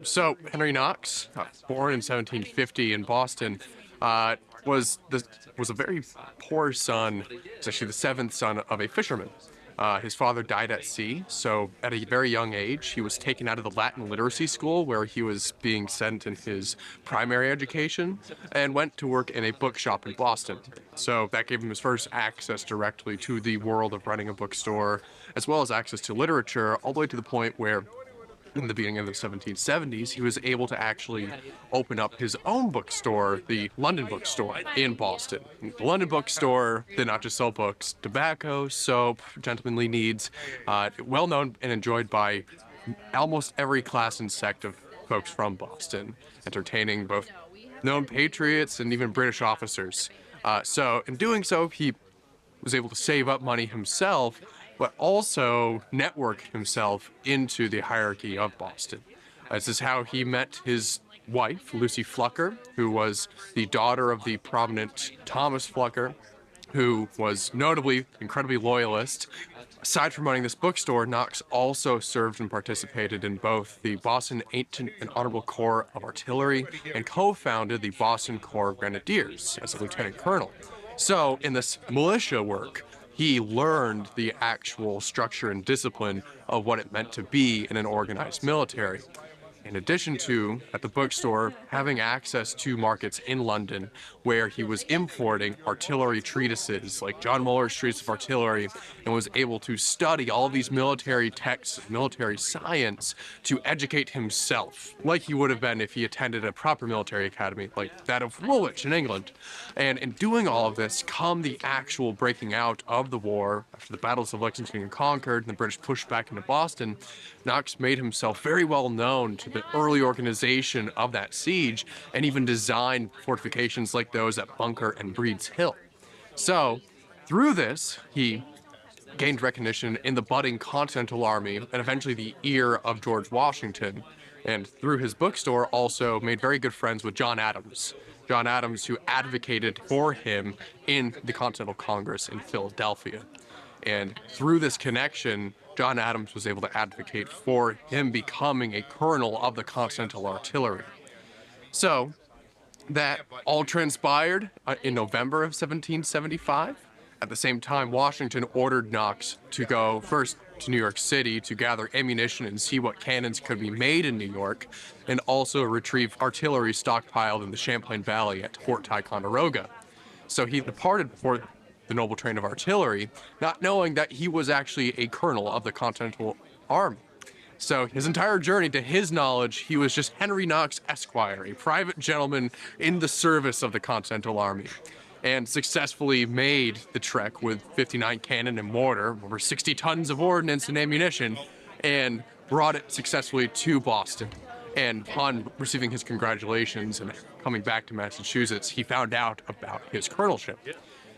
So Henry Knox, born in 1750 in Boston, uh, was a very poor son. He's actually the seventh son of a fisherman. His father died at sea, so at a very young age, he was taken out of the Latin literacy school where he was being sent in his primary education and went to work in a bookshop in Boston. So that gave him his first access directly to the world of running a bookstore, as well as access to literature, all the way to the point where in the beginning of the 1770s, he was able to actually open up his own bookstore, the London Bookstore in Boston. The London Bookstore did not just sell books, tobacco, soap, gentlemanly needs, well known and enjoyed by almost every class and sect of folks from Boston, entertaining both known patriots and even British officers. So in doing so, he was able to save up money himself, but also network himself into the hierarchy of Boston. This is how he met his wife, Lucy Flucker, who was the daughter of the prominent Thomas Flucker, who was notably incredibly loyalist. Aside from running this bookstore, Knox also served and participated in both the Boston Ancient and Honorable Corps of Artillery and co-founded the Boston Corps of Grenadiers as a lieutenant colonel. So in this militia work, he learned the actual structure and discipline of what it meant to be in an organized military. In addition to, at the bookstore, having access to markets in London where he was importing artillery treatises like John Muller's Treatise of Artillery and was able to study all of these military texts, military science to educate himself, like he would have been if he attended a proper military academy like that of Woolwich in England. And in doing all of this, come the actual breaking out of the war after the battles of Lexington and Concord and the British pushed back into Boston, Knox made himself very well known to the early organization of that siege and even designed fortifications like those at Bunker and Breed's Hill. So through this, he gained recognition in the budding Continental Army and eventually the ear of George Washington. And through his bookstore, also made very good friends with John Adams. John Adams, who advocated for him in the Continental Congress in Philadelphia. And through this connection, John Adams was able to advocate for him becoming a colonel of the Continental Artillery. So that all transpired in November of 1775. At the same time, Washington ordered Knox to go first to New York City to gather ammunition and see what cannons could be made in New York, and also retrieve artillery stockpiled in the Champlain Valley at Fort Ticonderoga. So he departed for the noble train of artillery, not knowing that he was actually a colonel of the Continental Army. So his entire journey, to his knowledge, he was just Henry Knox Esquire, a private gentleman in the service of the Continental Army, and successfully made the trek with 59 cannon and mortar, over 60 tons of ordnance and ammunition, and brought it successfully to Boston. And upon receiving his congratulations and coming back to Massachusetts, he found out about his colonelship.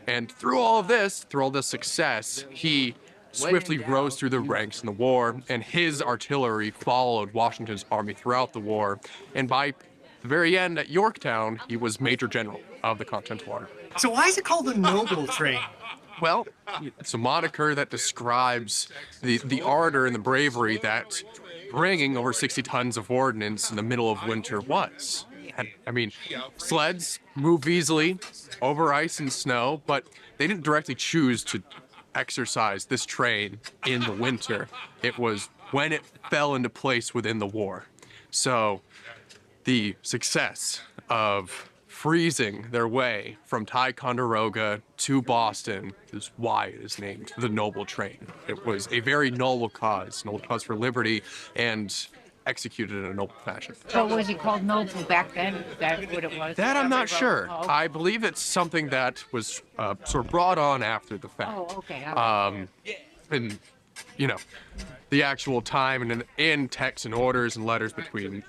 And through all this success, he swiftly rose through the ranks in the war, and his artillery followed Washington's army throughout the war. And by the very end at Yorktown, he was Major General of the Continental Army. So why is it called the noble train? Well, it's a moniker that describes the ardor and the bravery that bringing over 60 tons of ordnance in the middle of winter was. I mean, sleds move easily over ice and snow, but they didn't directly choose to exercise this train in the winter. It was when it fell into place within the war. So the success of freezing their way from Ticonderoga to Boston is why it is named the Noble Train. It was a very noble cause for liberty, and executed in a noble fashion. So was he called noble back then? Is that what it was? That I'm not sure. I believe it's something that was sort of brought on after the fact. Oh, okay. And, you know, the actual time and in texts and orders and letters between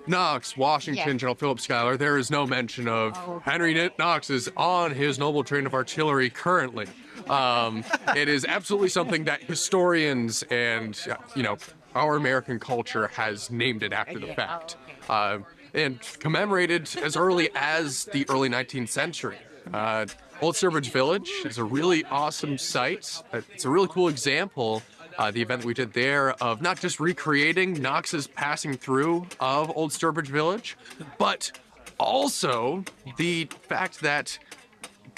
Knox, Washington, General Philip Schuyler, there is no mention of Henry Knox is on his noble train of artillery currently. It is absolutely something that historians and, our American culture has named it after the fact. And commemorated as early as the early 19th century. Old Sturbridge Village is a really awesome site. It's a really cool example the event that we did there of not just recreating Knox's passing through of Old Sturbridge Village, but also the fact that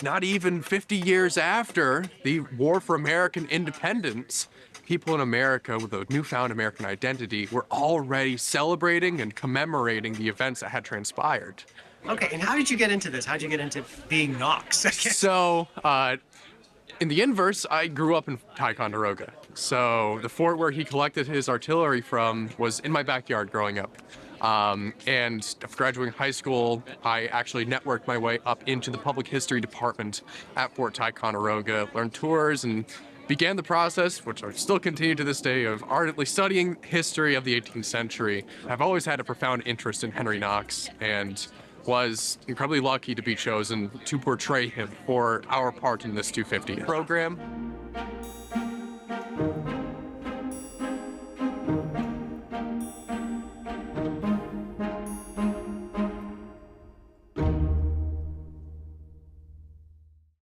not even 50 years after the War for American Independence, people in America with a newfound American identity were already celebrating and commemorating the events that had transpired. Okay, and how did you get into this? How did you get into being Knox? So, in the inverse, I grew up in Ticonderoga. So the fort where he collected his artillery from was in my backyard growing up. And after graduating high school, I actually networked my way up into the public history department at Fort Ticonderoga, learned tours, and began the process, which I still continue to this day, of ardently studying history of the 18th century. I've always had a profound interest in Henry Knox, and was incredibly lucky to be chosen to portray him for our part in this 250 program.